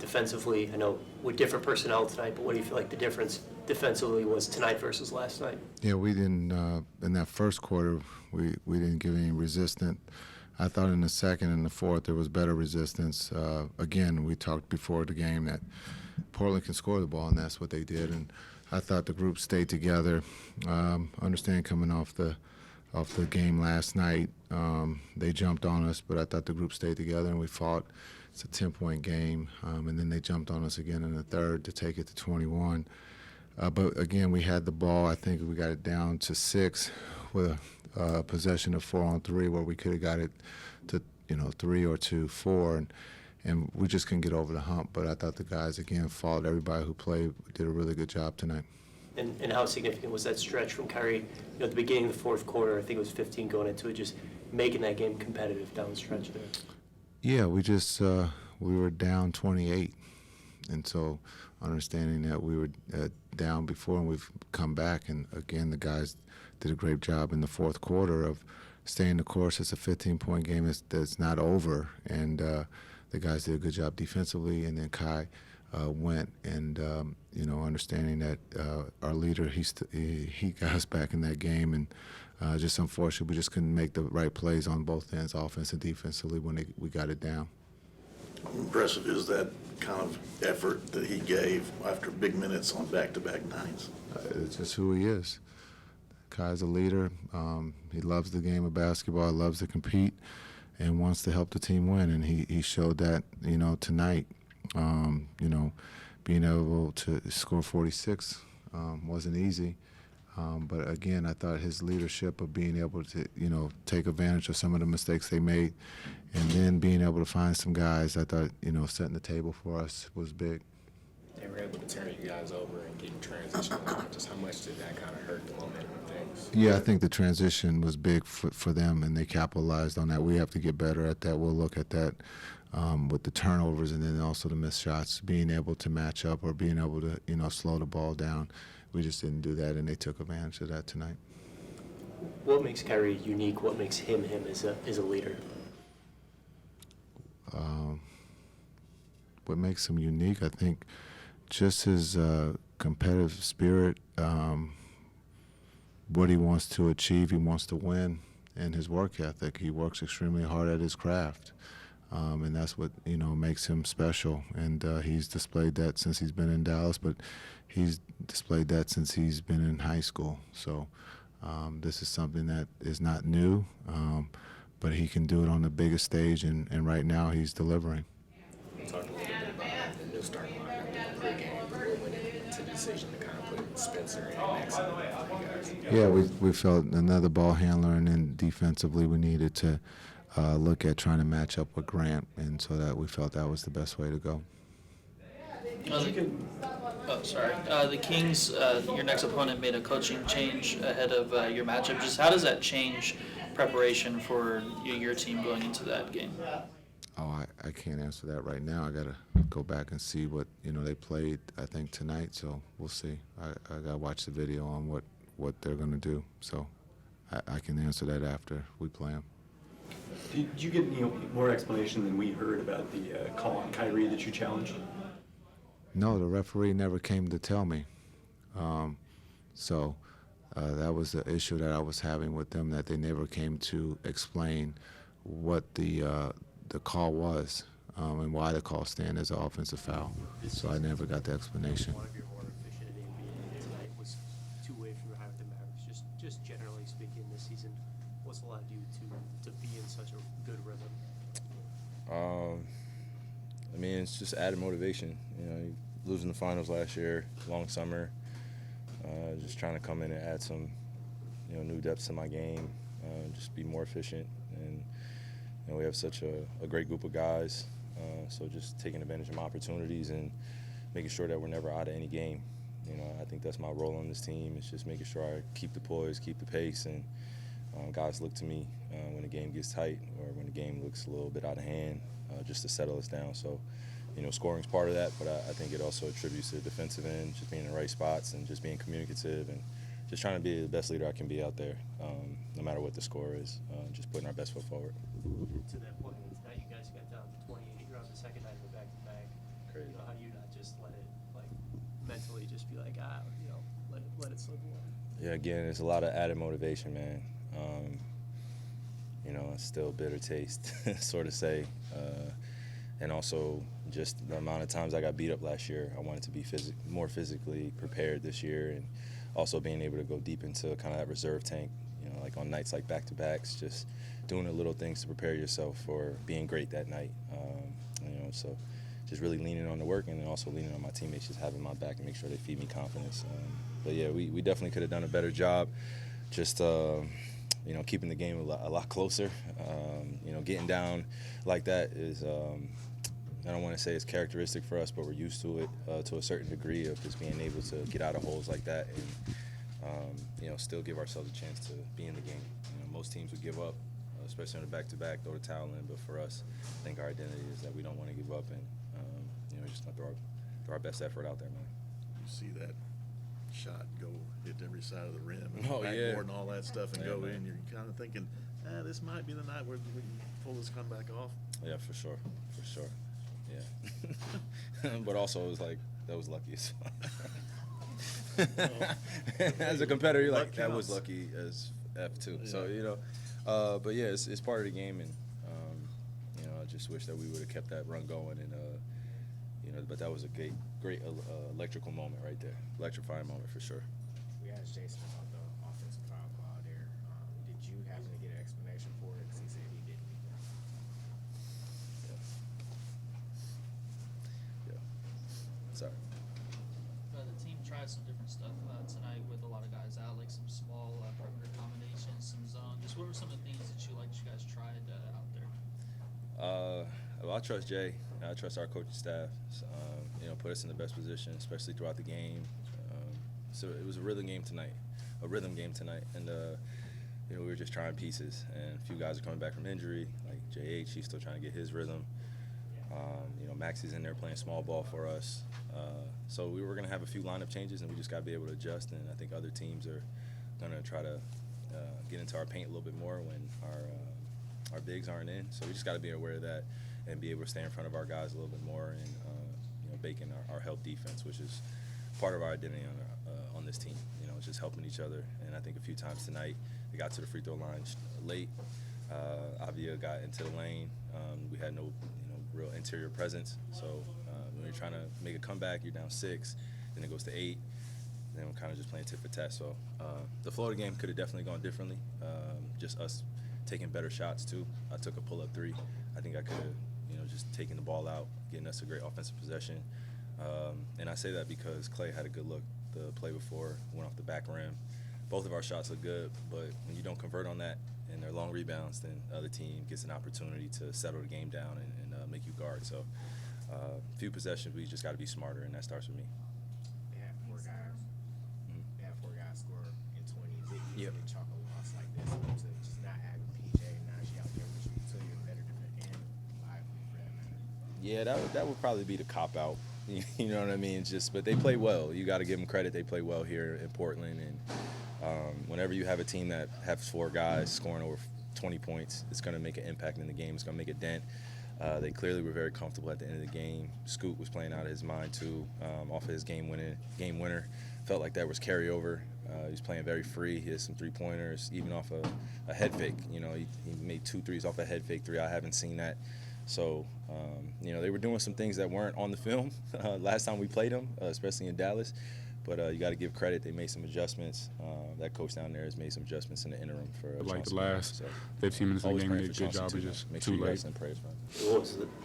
defensively? I know with different personnel tonight, but what do you feel like the difference defensively was tonight versus last night? Yeah, we didn't, in that first quarter, we didn't give any resistance. I thought in the second and the fourth there was better resistance. Again, we talked before the game that Portland can score the ball, and that's what they did. And I thought the group stayed together. Understand coming off the game last night, they jumped on us, but I thought the group stayed together and we fought. It's a 10-point game, and then they jumped on us again in the third to take it to 21. But again, we had the ball. I think we got it down to 6 with a possession of 4-on-3 where we could have got it to 3 or 2, 4, and we just couldn't get over the hump. But I thought the guys again fought. Everybody who played did a really good job tonight. And how significant was that stretch from Kyrie? At the beginning of the fourth quarter, I think it was 15 going into it, just making that game competitive down the stretch there. Yeah, we were down 28, and so understanding that we were down before and we've come back, and again the guys did a great job in the fourth quarter of staying the course. It's a 15-point game that's not over, and the guys did a good job defensively, and then Kai went and understanding that our leader he got us back in that game, and just unfortunately we just couldn't make the right plays on both ends, offense and defensively, when we got it down. How impressive is that kind of effort that he gave after big minutes on back-to-back nights? It's just who he is. Kai's a leader. He loves the game of basketball, loves to compete, and wants to help the team win. And he showed that, tonight. Being able to score 46 wasn't easy. But again, I thought his leadership of being able to, take advantage of some of the mistakes they made, and then being able to find some guys, I thought, setting the table for us was big. They were able to turn you guys over and get in transition. Just how much did that kind of hurt the momentum of things? Yeah, I think the transition was big for them, and they capitalized on that. We have to get better at that. We'll look at that with the turnovers and then also the missed shots, being able to match up or being able to, slow the ball down. We just didn't do that, and they took advantage of that tonight. What makes Kyrie unique? What makes him as a leader? What makes him unique, I think, just his competitive spirit, what he wants to achieve, he wants to win, and his work ethic. He works extremely hard at his craft, and that's what makes him special. And he's displayed that since he's been in Dallas, but he's displayed that since he's been in high school. So this is something that is not new, but he can do it on the biggest stage, and right now he's delivering. Talk a little bit about the new starting lineup pregame when it went to the decision to kind of put Spencer and Max in for you guys. Yeah, we felt another ball handler, and then defensively we needed to look at trying to match up with Grant, and so that we felt that was the best way to go. The Kings, your next opponent, made a coaching change ahead of your matchup. Just how does that change preparation for your team going into that game? Oh, I can't answer that right now. I got to go back and see what they played, I think, tonight, so we'll see. I got to watch the video on what they're going to do, so I can answer that after we play them. Did you get more explanation than we heard about the call on Kyrie that you challenged? No, the referee never came to tell me. So that was the issue that I was having with them, that they never came to explain what the call was and why the call stand as an offensive foul. So I never got the explanation. One of your more efficient in NBA tonight was 2 away from the Mavs. Just generally speaking, this season, what's allowed you to be in such a good rhythm? It's just added motivation. Losing the finals last year, long summer, just trying to come in and add some, new depths to my game, just be more efficient. And we have such a great group of guys, so just taking advantage of my opportunities and making sure that we're never out of any game. I think that's my role on this team. It's just making sure I keep the poise, keep the pace, and guys look to me when the game gets tight or when the game looks a little bit out of hand, just to settle us down. So, scoring's part of that, but I think it also attributes to the defensive end, just being in the right spots and just being communicative and just trying to be the best leader I can be out there, no matter what the score is, just putting our best foot forward. To that point, tonight you guys got down to 28. You're on the second night of the back-to-back. Crazy. just let it like mentally just be like let it slip away? Yeah, again, there's a lot of added motivation, man. It's still bitter taste, sort of say. And also just the amount of times I got beat up last year. I wanted to be more physically prepared this year, and also being able to go deep into kind of that reserve tank, like on nights like back-to-backs, just doing the little things to prepare yourself for being great that night. So just really leaning on the work and then also leaning on my teammates, just having my back and make sure they feed me confidence. But yeah, we definitely could have done a better job just keeping the game a lot closer. Getting down like that is, I don't want to say it's characteristic for us, but we're used to it to a certain degree of just being able to get out of holes like that and, still give ourselves a chance to be in the game. Most teams would give up, especially on the back-to-back, throw the towel in. But for us, I think our identity is that we don't want to give up and, just gonna throw our best effort out there, man. You see that shot go hit every side of the rim and Yeah. backboard and all that stuff and Yeah, go man. in. You're kind of thinking, this might be the night where we can pull this comeback off. Yeah, for sure. Yeah. But also, it was like, that was lucky as well. As a competitor, you're like, that was lucky as F too. Yeah. So, but yeah, it's part of the game, and, I just wish that we would have kept that run going, and, but that was a great electrical moment right there. Electrifying moment for sure. We asked Jason about the offensive foul call there. Did you happen to get an explanation for it? Because he said he didn't. Yeah. Sorry. The team tried some different stuff tonight with a lot of guys out, like some small perimeter combinations, some zone. Just what were some of the things that you guys tried out there? Well, I trust Jay. I trust our coaching staff. Put us in the best position, especially throughout the game. So it was a rhythm game tonight, and we were just trying pieces. And a few guys are coming back from injury, like JH. He's still trying to get his rhythm. Maxie's in there playing small ball for us. So we were going to have a few lineup changes, and we just got to be able to adjust. And I think other teams are going to try to get into our paint a little bit more when our bigs aren't in. So we just got to be aware of that and be able to stay in front of our guys a little bit more and baking our help defense, which is part of our identity on this team. Just helping each other. And I think a few times tonight we got to the free throw line late. Avia got into the lane. We had no real interior presence. So when you're trying to make a comeback, you're down 6, then it goes to 8. Then we're kind of just playing tit for tat. So the flow of the game could have definitely gone differently. Just us taking better shots too. I took a pull-up 3. I think I could have, just taken the ball out, getting us a great offensive possession. And I say that because Clay had a good look the play before, went off the back rim. Both of our shots look good, but when you don't convert on that and they're long rebounds, then the other team gets an opportunity to settle the game down and make you guard. So few possessions, we just got to be smarter, and that starts with me. They had 4 guys. They had 4 guys score in 20. Is it easy to chalk a loss like this to just not having PJ? Now she out there with you, so you're a better defender and lively for that matter. Yeah, that would probably be the cop out. You know what I mean? But they play well. You got to give them credit. They play well here in Portland, and whenever you have a team that has 4 guys scoring over 20 points, it's going to make an impact in the game. It's going to make a dent. They clearly were very comfortable at the end of the game. Scoot was playing out of his mind too, off of his game winner. Felt like that was carryover. He was playing very free. He had some 3-pointers, even off a head fake. He made 2 threes off a head fake 3. I haven't seen that. So, they were doing some things that weren't on the film last time we played them, especially in Dallas. But you got to give credit. They made some adjustments. That coach down there has made some adjustments in the interim for like Chauncey the last so 15 minutes of the always game, praying they did for a good Chauncey job. too, It's just make too sure you late. guys send prayers for him.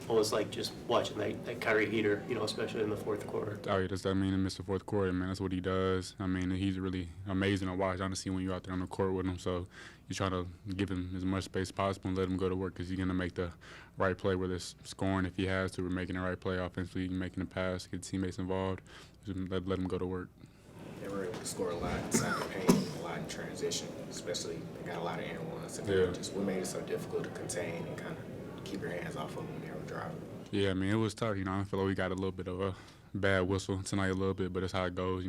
What was it like just watching that Kyrie heater, especially in the fourth quarter? Oh, yeah, does that mean he missed the fourth quarter, man? That's what he does. I mean, he's really amazing to watch, honestly, when you're out there on the court with him. So you try to give him as much space possible and let him go to work because he's going to make the right play, whether it's scoring if he has to, or making the right play offensively, making a pass, get teammates involved. Just let him go to work. They were able to score a lot inside the paint, a lot in transition, especially they got a lot of and ones. Yeah. Just what made it so difficult to contain and kind of keep your hands off of them when they were driving. Yeah, I mean, it was tough. I feel like we got a little bit of a bad whistle tonight a little bit, but that's how it goes,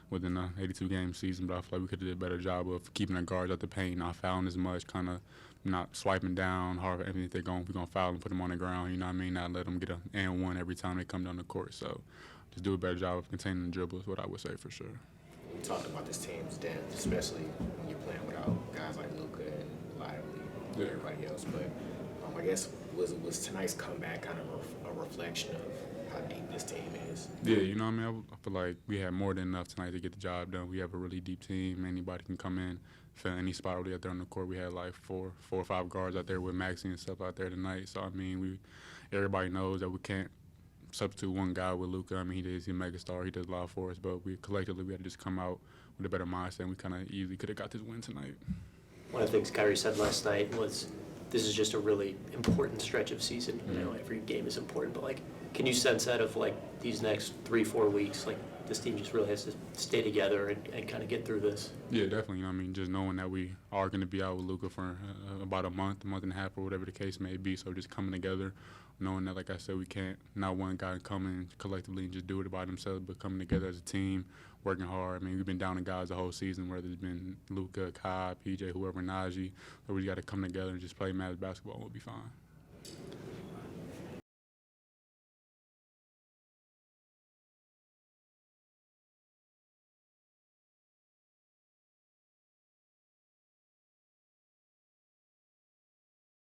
within the 82-game season. But I feel like we could have did a better job of keeping the guards out the paint, not fouling as much, kind of not swiping down hard. I mean, if we're gonna foul and put them on the ground, you know what I mean? Not let them get an and one every time they come down the court. So just do a better job of containing the dribble is what I would say for sure. We talked about this team's depth, especially when you're playing without guys like Luka and Lively and everybody else. But I guess was tonight's comeback kind of a reflection of how deep this team is? Yeah, you know what I mean? I feel like we had more than enough tonight to get the job done. We have a really deep team. Anybody can come in, fill any spot really out there on the court. We had like four or five guards out there with Maxey and stuff out there tonight. So, I mean, everybody knows that we can't substitute one guy with Luka. I mean, he's a mega star. He does a lot for us. But we collectively, we had to just come out with a better mindset. And we kind of easily could have got this win tonight. One of the things Kyrie said last night was, this is just a really important stretch of season. You know, every game is important, but like, can you sense that of like these next 3-4 weeks, like this team just really has to stay together and kind of get through this? Yeah, definitely. You know, I mean, just knowing that we are going to be out with Luka for about a month and a half, or whatever the case may be. So just coming together, knowing that, like I said, we can't, not one guy come in collectively and just do it by themselves, but coming together as a team, working hard. I mean, we've been down to guys the whole season, whether it's been Luka, Kai, PJ, whoever, Najee. So we got to come together and just play Mavs basketball, and we'll be fine.